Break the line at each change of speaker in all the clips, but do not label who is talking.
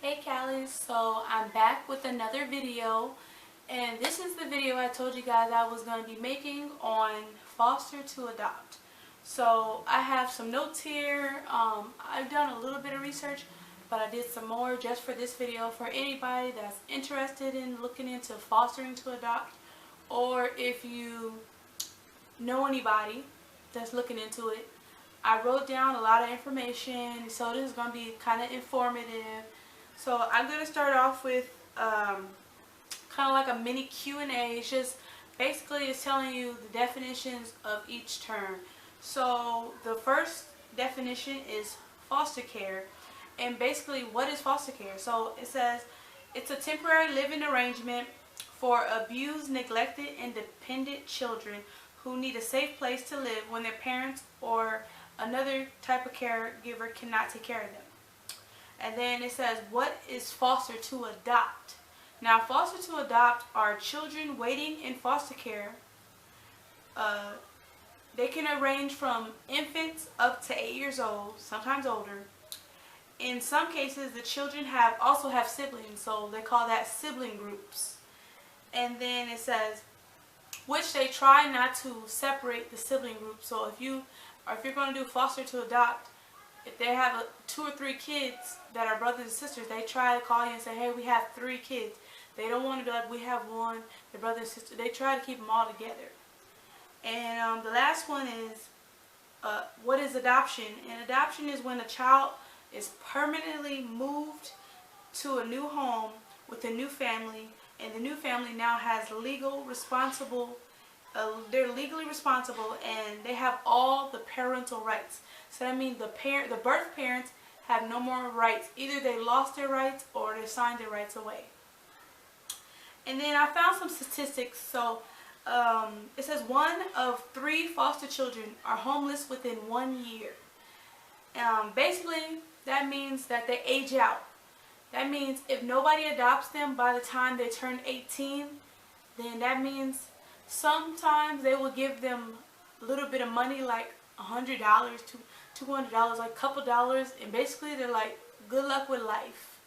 Hey Callies, so I'm back with another video, and this is the video I told you guys I was going to be making on foster to adopt. So I have some notes here. I've done a little bit of research, but I did some more just for this video for anybody that's interested in looking into fostering to adopt, or if you know anybody that's looking into it. I wrote down a lot of information, so this is going to be kind of informative. So I'm going to start off with kind of like a mini Q&A. It's just basically it's telling you the definitions of each term. So the first definition is foster care. And basically, what is foster care? So it says it's a temporary living arrangement for abused, neglected, and dependent children who need a safe place to live when their parents or another type of caregiver cannot take care of them. And then it says, what is foster to adopt? Now, foster to adopt are children waiting in foster care. They can range from infants up to 8 years old, sometimes older. In some cases, the children also have siblings, so they call that sibling groups. And then it says, which they try not to separate the sibling groups. So if you're going to do foster to adopt, if they have 2 or 3 kids that are brothers and sisters, they try to call you and say, hey, we have 3 kids. They don't want to be like, we have one, the brother and sister. They try to keep them all together. And the last one is, what is adoption? And adoption is when a child is permanently moved to a new home with a new family, and the new family now has they're legally responsible, and they have all the parental rights. So that means the birth parents have no more rights. Either they lost their rights or they signed their rights away. And then I found some statistics. So it says 1 of 3 foster children are homeless within 1 year. Basically, that means that they age out. That means if nobody adopts them by the time they turn 18, then that means sometimes they will give them a little bit of money, like $100 to $200, like a couple dollars, and basically they're like, good luck with life.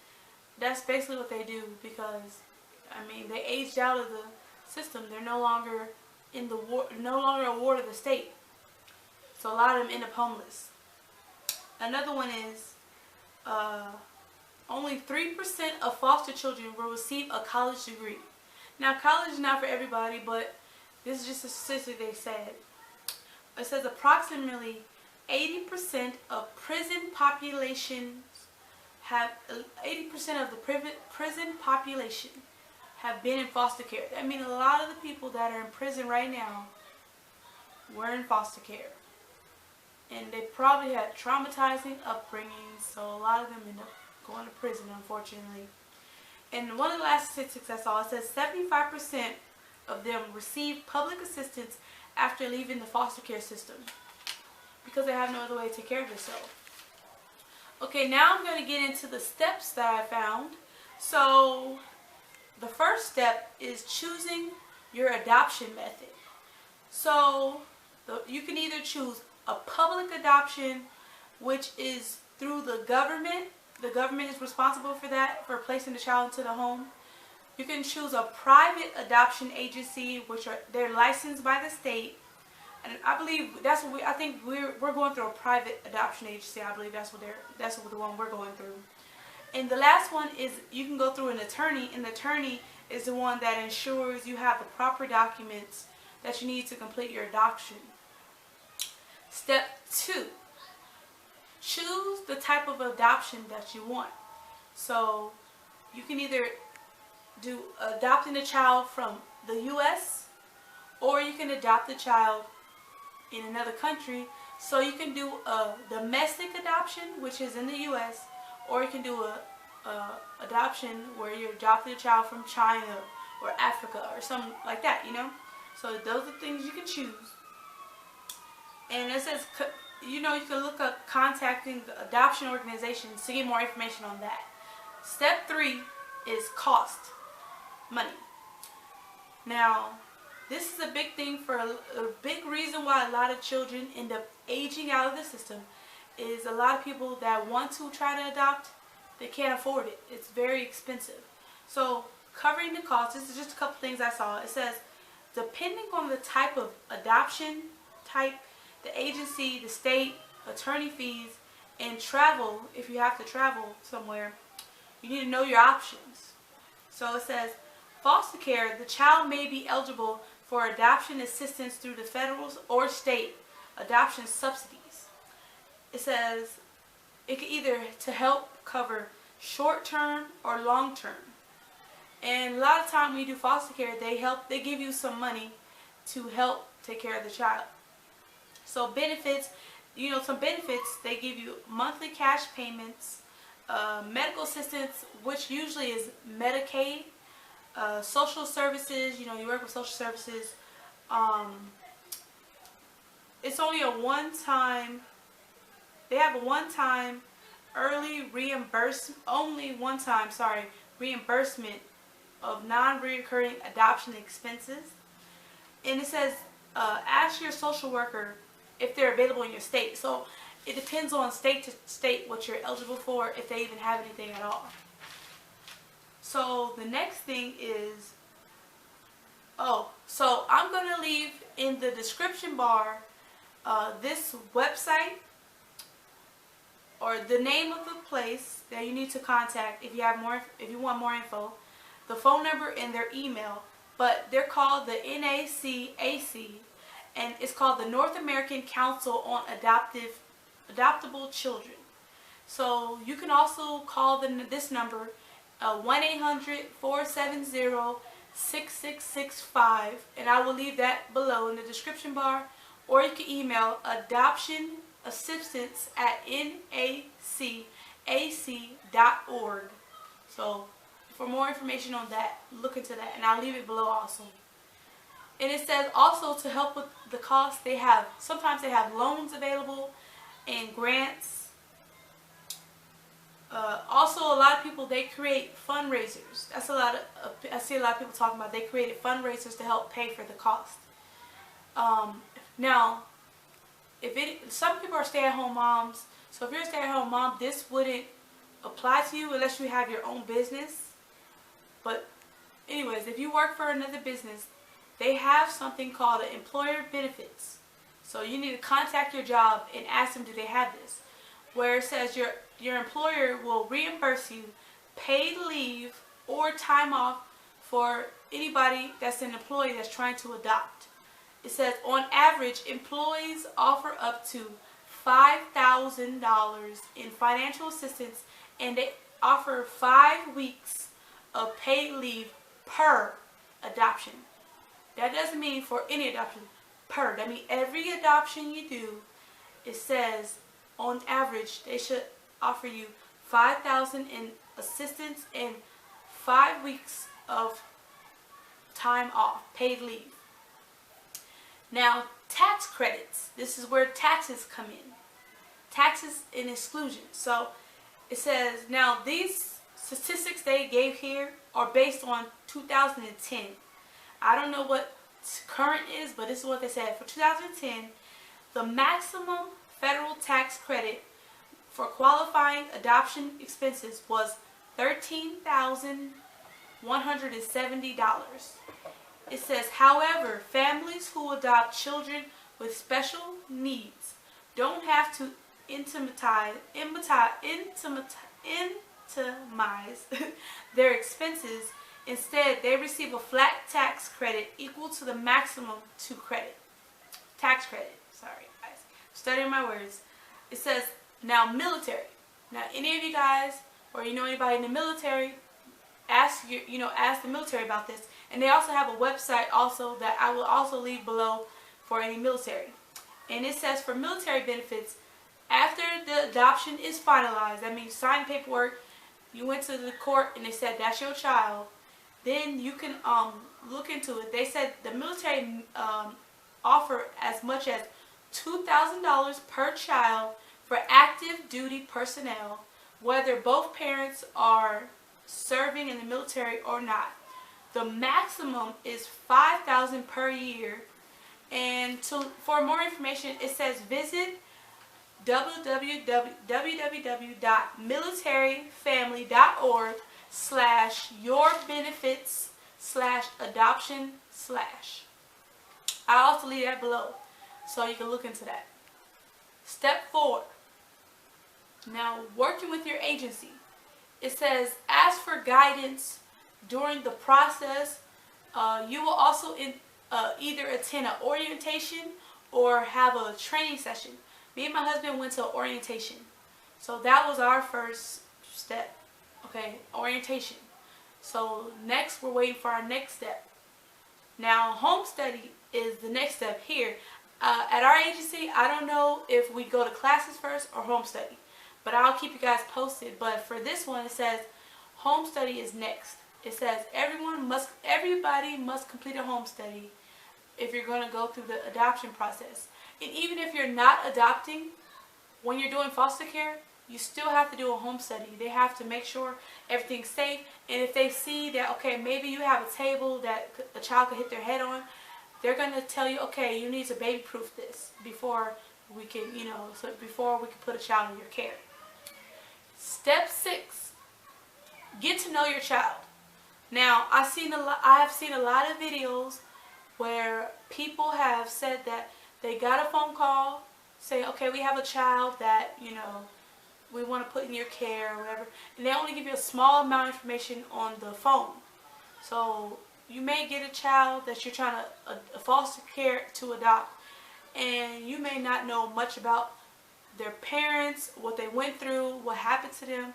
That's basically what they do, because I mean, they aged out of the system. They're no longer a ward of the state. So a lot of them end up homeless. Another one is only 3% of foster children will receive a college degree. Now, college is not for everybody, but this is just a statistic they said. It says approximately 80% of prison populations have 80% of the prison population have been in foster care. I mean, a lot of the people that are in prison right now were in foster care, and they probably had traumatizing upbringings. So a lot of them end up going to prison, unfortunately. And one of the last statistics I saw, it says 75% of them receive public assistance after leaving the foster care system because they have no other way to take care of themselves. Okay, now I'm going to get into the steps that I found. So the first step is choosing your adoption method. So you can either choose a public adoption, which is through the government. The government is responsible for that, for placing the child into the home. You can choose a private adoption agency, which they're licensed by the state. And I believe that's what I think we're going through a private adoption agency. I believe that's the one we're going through. And the last one is you can go through an attorney, and the attorney is the one that ensures you have the proper documents that you need to complete your adoption. Step 2. Choose the type of adoption that you want. So you can either do adopting a child from the U.S. or you can adopt a child in another country. So you can do a domestic adoption, which is in the U.S., or you can do a adoption where you're adopting a child from China or Africa or something like that, you know. So those are things you can choose. And it says, you can look up contacting the adoption organizations to get more information on that. Step 3 is cost, money. Now, this is a big thing for a big reason why a lot of children end up aging out of the system is a lot of people that want to try to adopt they can't afford it. It's very expensive. So covering the cost, this is just a couple things I saw. It says, depending on the type of adoption type, the agency, the state, attorney fees, and travel, if you have to travel somewhere, you need to know your options. So it says, foster care, the child may be eligible for adoption assistance through the federal or state adoption subsidies. It says it can either to help cover short-term or long-term. And a lot of time when you do foster care, they give you some money to help take care of the child. So benefits, some benefits, they give you monthly cash payments, medical assistance, which usually is Medicaid, social services, you work with social services. It's only a one-time, they have a one-time early reimbursement, reimbursement of non-recurring adoption expenses. And it says, ask your social worker if they're available in your state. So it depends on state to state what you're eligible for, if they even have anything at all. So the next thing is, so I'm going to leave in the description bar this website, or the name of the place that you need to contact if you want more info, the phone number and their email. But they're called the NACAC, and it's called the North American Council on Adoptable Children. So you can also call this number, 1-800-470-6665, and I will leave that below in the description bar. Or you can email adoptionassistance@nacac.org. So for more information on that, look into that, and I'll leave it below also. And it says also, to help with the cost, sometimes they have loans available and grants. Also, a lot of people, they create fundraisers. That's I see a lot of people talking about, they created fundraisers to help pay for the cost. Now, some people are stay-at-home moms, so if you're a stay-at-home mom, this wouldn't apply to you unless you have your own business. But anyways, if you work for another business, they have something called an employer benefits. So you need to contact your job and ask them, do they have this? Where it says your employer will reimburse you paid leave or time off for anybody that's an employee that's trying to adopt. It says on average, employees offer up to $5,000 in financial assistance, and they offer 5 weeks of paid leave per adoption. That doesn't mean for any adoption, per. That means every adoption you do, it says on average they should offer you $5,000 in assistance and 5 weeks of time off, paid leave. Now, tax credits. This is where taxes come in. Taxes and exclusions. So it says, now these statistics they gave here are based on 2010. I don't know what current is, but this is what they said. For 2010, the maximum federal tax credit for qualifying adoption expenses was $13,170. It says, however, families who adopt children with special needs don't have to itemize their expenses. Instead, they receive a flat tax credit equal to the maximum tax credit. Sorry, guys. Studying my words. It says, now military. Now, any of you guys, or anybody in the military, ask the military about this. And they also have a website also that I will also leave below for any military. And it says for military benefits, after the adoption is finalized, that means sign paperwork, you went to the court and they said that's your child, then you can look into it. They said the military offer as much as $2,000 per child for active duty personnel, whether both parents are serving in the military or not. The maximum is $5,000 per year. And for more information, it says visit www.militaryfamily.org/yourbenefits/adoption/. I'll also leave that below so you can look into that. Step 4. Now, working with your agency. It says, ask for guidance during the process. You will also either attend an orientation or have a training session. Me and my husband went to orientation. So that was our first step. Okay, orientation. So next, we're waiting for our next step. Now, home study is the next step here. At our agency, I don't know if we go to classes first or home study, but I'll keep you guys posted. But for this one, it says home study is next. It says everybody must complete a home study if you're going to go through the adoption process. And even if you're not adopting, when you're doing foster care, you still have to do a home study. They have to make sure everything's safe. And if they see that, okay, maybe you have a table that a child could hit their head on, they're going to tell you, okay, you need to baby-proof this before we can, before we can put a child in your care. Step 6, get to know your child. Now, I have seen a lot of videos where people have said that they got a phone call saying, okay, we have a child that, we want to put in your care or whatever, and they only give you a small amount of information on the phone. So you may get a child that you're trying to foster care to adopt, and you may not know much about their parents, what they went through, what happened to them.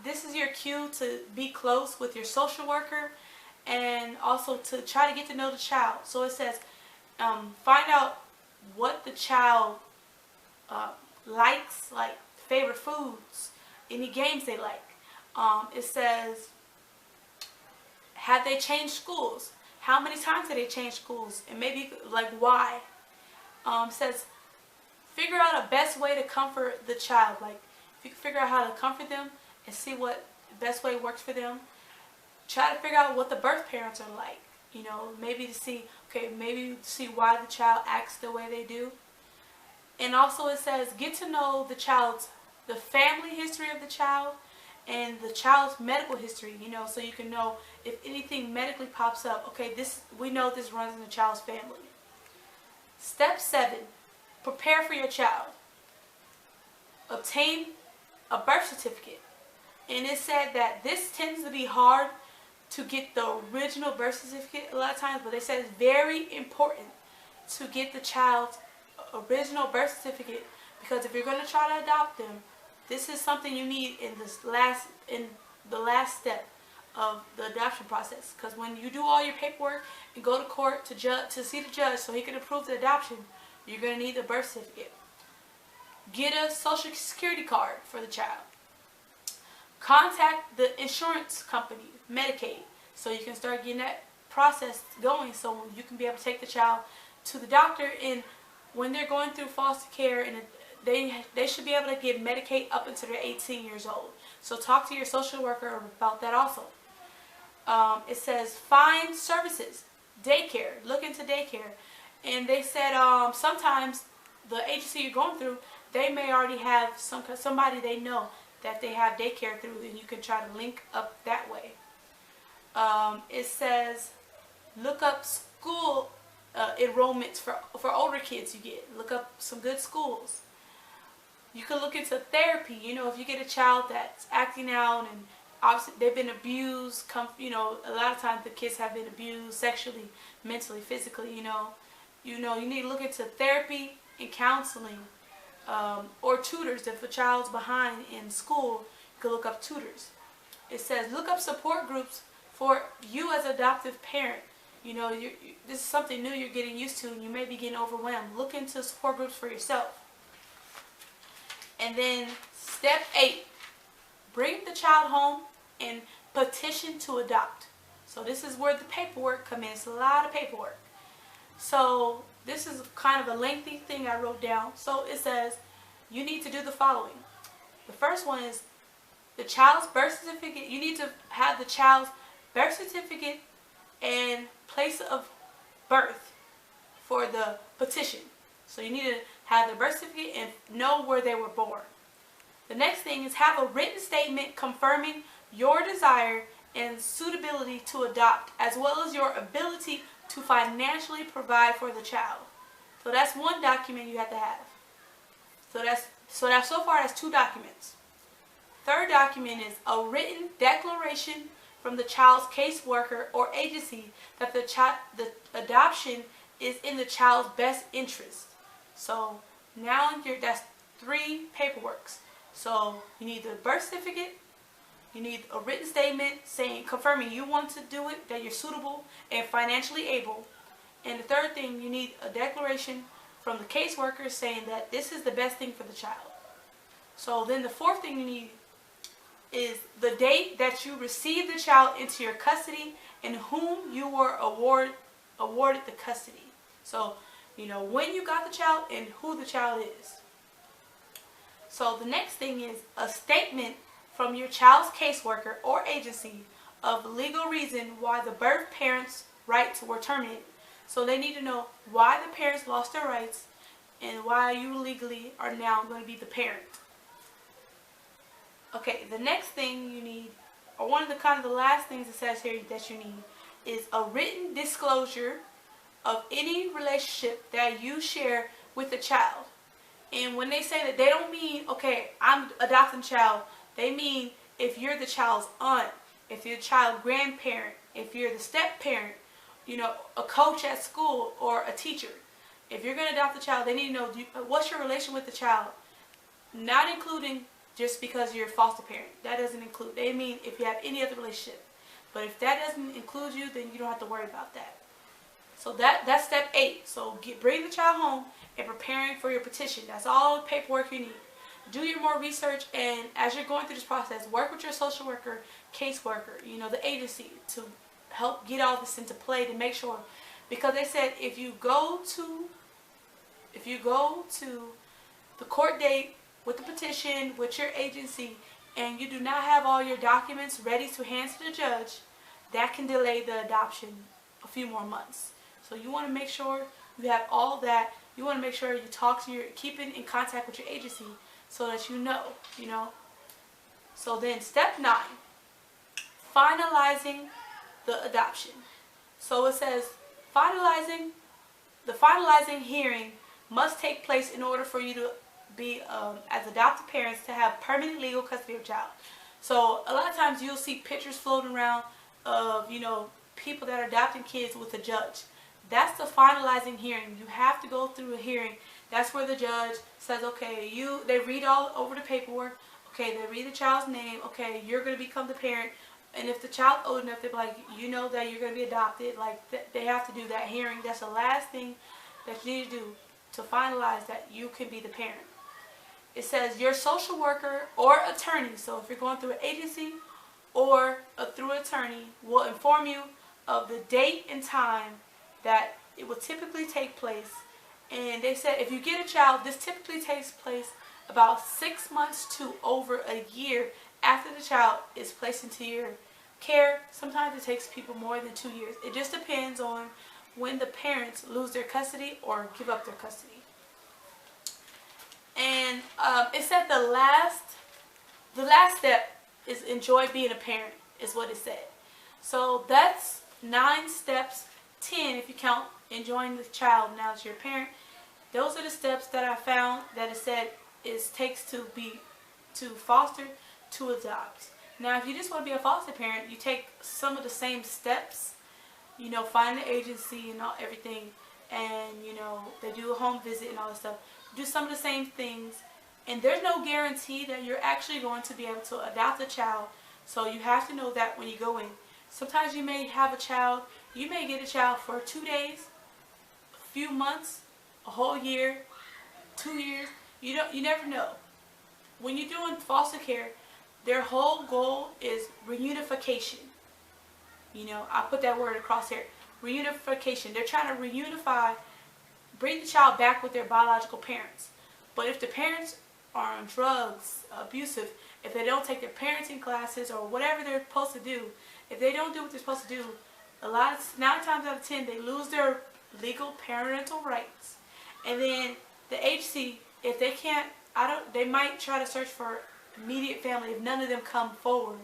This is your cue to be close with your social worker, and also to try to get to know the child. So it says, find out what the child likes, like favorite foods, any games they like. It says, have they changed schools? How many times have they changed schools? And maybe like why? It says, figure out a best way to comfort the child. Like if you can figure out how to comfort them and see what best way works for them. Try to figure out what the birth parents are like. Maybe to see, why the child acts the way they do. And also it says, get to know the family history of the child and the child's medical history, so you can know if anything medically pops up. Okay, we know this runs in the child's family. Step 7, prepare for your child. Obtain a birth certificate. And it said that this tends to be hard to get the original birth certificate a lot of times, but they said it's very important to get the child's original birth certificate, because if you're going to try to adopt them, this is something you need in the last step of the adoption process. Because when you do all your paperwork and go to court to see the judge so he can approve the adoption, you're going to need the birth certificate. Get a social security card for the child. Contact the insurance company, Medicaid, so you can start getting that process going, so you can be able to take the child to the doctor. And when they're going through foster care, and they should be able to get Medicaid up until they're 18 years old. So talk to your social worker about that also. It says find services, daycare. Look into daycare. And they said sometimes the agency you're going through, they may already have somebody they know that they have daycare through, and you can try to link up that way. It says look up school enrollments for older kids. Look up some good schools. You can look into therapy. If you get a child that's acting out and obviously they've been abused, a lot of times the kids have been abused sexually, mentally, physically. You need to look into therapy and counseling. Or tutors. If a child's behind in school, you can look up tutors. It says look up support groups for you as an adoptive parent. This is something new you're getting used to, and you may be getting overwhelmed. Look into support groups for yourself. And then step 8, bring the child home and petition to adopt. So this is where the paperwork comes in. It's a lot of paperwork. So this is kind of a lengthy thing I wrote down. So it says you need to do the following. The first one is the child's birth certificate. You need to have the child's birth certificate and place of birth for the petition. So you need to have their birth certificate, and know where they were born. The next thing is have a written statement confirming your desire and suitability to adopt, as well as your ability to financially provide for the child. So that's one document you have to have. So far that's 2 documents. Third document is a written declaration from the child's caseworker or agency that the adoption is in the child's best interest. So now that's 3 paperworks. So you need the birth certificate, you need a written statement confirming you want to do it, that you're suitable and financially able. And the third thing, you need a declaration from the caseworker saying that this is the best thing for the child. So then the fourth thing you need is the date that you received the child into your custody and whom you were awarded the custody. So, when you got the child and who the child is. So the next thing is a statement from your child's caseworker or agency of legal reason why the birth parents' rights were terminated. So they need to know why the parents lost their rights and why you legally are now going to be the parent. Okay, the next thing you need, or one of the last things it says here that you need, is a written disclosure of any relationship that you share with the child. And when they say that, they don't mean, okay, I'm adopting a child. They mean if you're the child's aunt, if you're the child's grandparent, if you're the step-parent, a coach at school or a teacher. If you're going to adopt a child, they need to know what's your relation with the child. Not including just because you're a foster parent. That doesn't include. They mean if you have any other relationship. But if that doesn't include you, then you don't have to worry about that. So that's step 8. So bring the child home and preparing for your petition. That's all the paperwork you need. Do your more research, and as you're going through this process, work with your social worker, caseworker, the agency to help get all this into play to make sure. Because they said if you go to the court date with the petition, with your agency, and you do not have all your documents ready to hand to the judge, that can delay the adoption a few more months. So you want to make sure you have all that. You want to make sure you keeping in contact with your agency so that you know. So then step 9, finalizing the adoption. So it says the finalizing hearing must take place in order for you to be, as adoptive parents, to have permanent legal custody of your child. So a lot of times you'll see pictures floating around of, people that are adopting kids with a judge. That's the finalizing hearing. You have to go through a hearing. That's where the judge says, okay, they read all over the paperwork. Okay, they read the child's name. Okay, you're going to become the parent. And if the child's old enough, they're like, that you're going to be adopted. Like, they have to do that hearing. That's the last thing that you need to do to finalize that you can be the parent. It says your social worker or attorney, so if you're going through an agency or through an attorney, will inform you of the date and time that it will typically take place. And they said if you get a child, this typically takes place about 6 months to over a year after the child is placed into your care. Sometimes it takes people more than 2 years. It just depends on when the parents lose their custody or give up their custody. And it said the last step is enjoy being a parent, is what it said. So that's 9 steps, 10 if you count enjoying the child now as your parent. Those are the steps that I found that it said takes to foster to adopt. Now if you just want to be a foster parent, you take some of the same steps, find the agency and everything, and they do a home visit and all that stuff. Do some of the same things, and there's no guarantee that you're actually going to be able to adopt a child. So you have to know that when you go in. Sometimes you may have a child, you may get a child for 2 days, a few months, a whole year, 2 years. You never know. When you're doing foster care, their whole goal is reunification. I put that word across here. Reunification. They're trying to reunify, bring the child back with their biological parents. But if the parents are on drugs, abusive, if they don't take their parenting classes or whatever they're supposed to do, if they don't do what they're supposed to do, 9 times out of 10 they lose their legal parental rights. And then the agency, if they can't, they might try to search for immediate family if none of them come forward.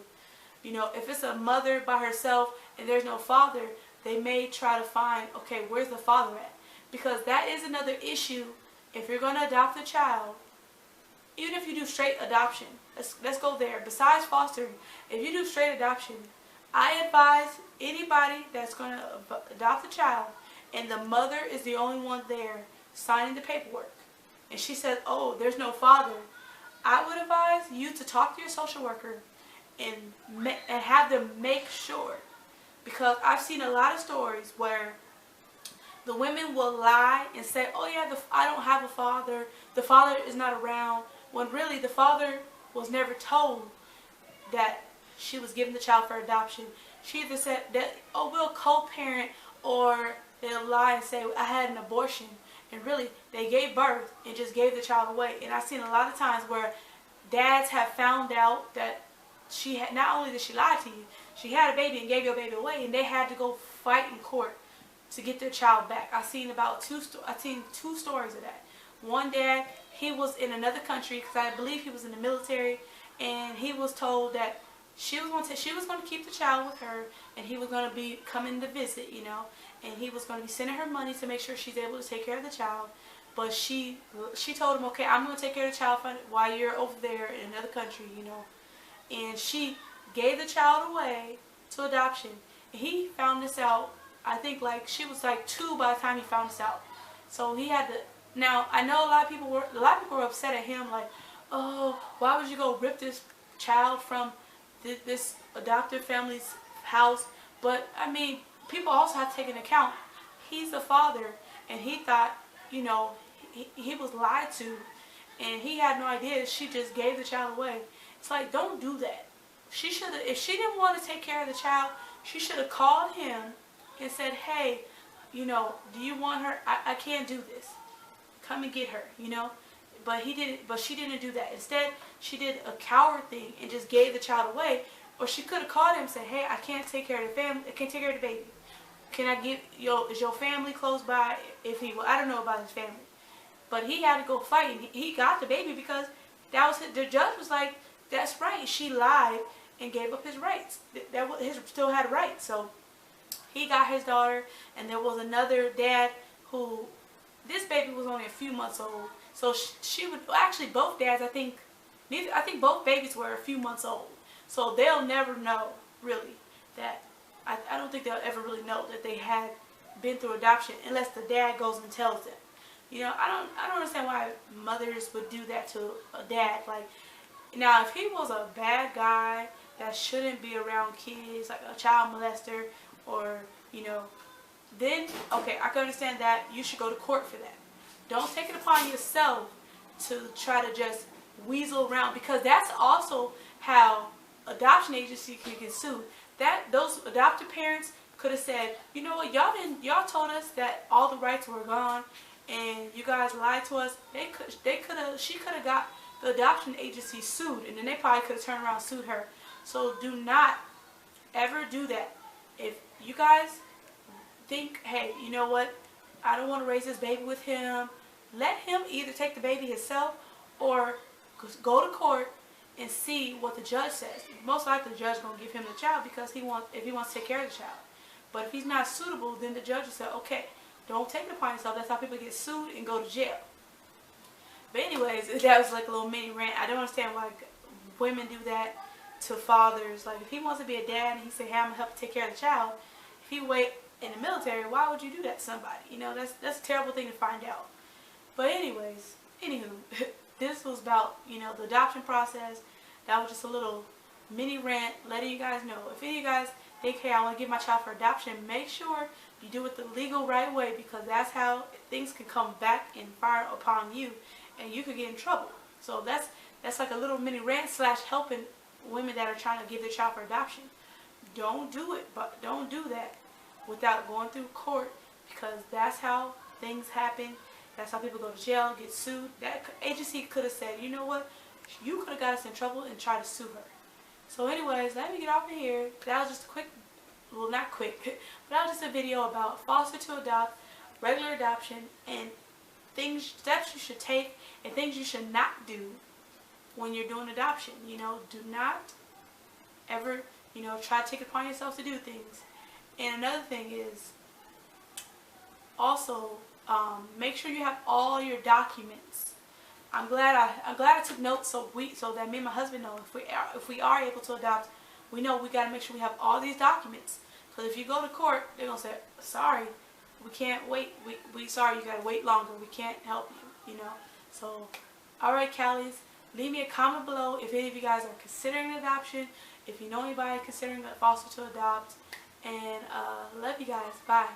You know, if it's a mother by herself and there's no father, they may try to find, okay, where's the father at? Because that is another issue. If you're going to adopt a child, even if you do straight adoption, let's go there. Besides fostering, if you do straight adoption, I advise anybody that's going to adopt a child and the mother is the only one there signing the paperwork, and she says, oh, there's no father, I would advise you to talk to your social worker and have them make sure. Because I've seen a lot of stories where the women will lie and say, oh yeah, I don't have a father, the father is not around, when really the father was never told that she was given the child for adoption. She either said that, oh, we'll co-parent, or they'll lie and say, I had an abortion. And really, they gave birth and just gave the child away. And I've seen a lot of times where dads have found out that she had, not only did she lie to you, she had a baby and gave your baby away, and they had to go fight in court to get their child back. I've seen two stories of that. One dad, he was in another country, because I believe he was in the military, and he was told that she was going to keep the child with her, and he was going to be coming to visit, you know, and he was going to be sending her money to make sure she's able to take care of the child. But she told him, okay, I'm going to take care of the child while you're over there in another country, you know. And she gave the child away to adoption. And he found this out, I think like she was like 2 by the time he found this out. So he had to. Now I know a lot of people were upset at him, like, oh, why would you go rip this child from this adoptive family's house? But I mean, people also have to take into account he's a father, and he thought, you know, he was lied to, and he had no idea she just gave the child away. It's like, don't do that. She should have, if she didn't want to take care of the child, she should have called him and said, hey, you know, do you want her? I can't do this. Come and get her, you know. But she didn't do that. Instead, she did a coward thing and just gave the child away. Or she could have called him and said, hey, I can't take care of the family. I can't take care of the baby. Can I get is your family close by? If he, well, I don't know about his family, but he had to go fight, and he got the baby because that was the judge was like, that's right, she lied and gave up his rights. That was, his still had rights. So he got his daughter, and there was another dad who, this baby was only a few months old. So she would, actually both dads, I think both babies were a few months old. So they'll never know really that. I don't think they'll ever really know that they had been through adoption unless the dad goes and tells them. You know, I don't understand why mothers would do that to a dad. Like, now if he was a bad guy that shouldn't be around kids, like a child molester, or, you know, then okay, I can understand that. You should go to court for that. Don't take it upon yourself to try to just weasel around, because that's also how adoption agencies can get sued. That those adoptive parents could have said, you know what, y'all told us that all the rights were gone, and you guys lied to us. She could have got the adoption agency sued, and then they probably could have turned around and sued her. So do not ever do that. If you guys think, hey, you know what, I don't want to raise this baby with him, let him either take the baby himself or go to court and see what the judge says. Most likely the judge is going to give him the child because if he wants to take care of the child. But if he's not suitable, then the judge will say, okay, don't take it upon yourself. That's how people get sued and go to jail. But anyways, that was like a little mini rant. I don't understand why women do that to fathers. Like, if he wants to be a dad and he say, hey, I'm going to help take care of the child, if he wait in the military, why would you do that to somebody? You know, that's a terrible thing to find out. But anyways, anywho, this was about, you know, the adoption process. That was just a little mini rant letting you guys know. If any of you guys think, hey, I want to give my child for adoption, make sure you do it the legal right way, because that's how things can come back and fire upon you, and you could get in trouble. So that's like a little mini rant / helping women that are trying to give their child for adoption. Don't do it, but don't do that without going through court, because that's how things happen. That's how people go to jail, get sued. That agency could have said, you know what, you could have got us in trouble and tried to sue her. So anyways, let me get off of here. That was just a quick, well, not quick, but that was just a video about foster to adopt, regular adoption, and steps you should take and things you should not do when you're doing adoption. You know, do not ever, you know, try to take it upon yourself to do things. And another thing is also make sure you have all your documents. I'm glad I took notes so that me and my husband know if we are able to adopt, we know we got to make sure we have all these documents. Because if you go to court, they're gonna say, sorry, we can't wait. We sorry, you gotta wait longer. We can't help you. You know. So, all right, Callies, leave me a comment below if any of you guys are considering adoption. If you know anybody considering a foster to adopt, and love you guys. Bye.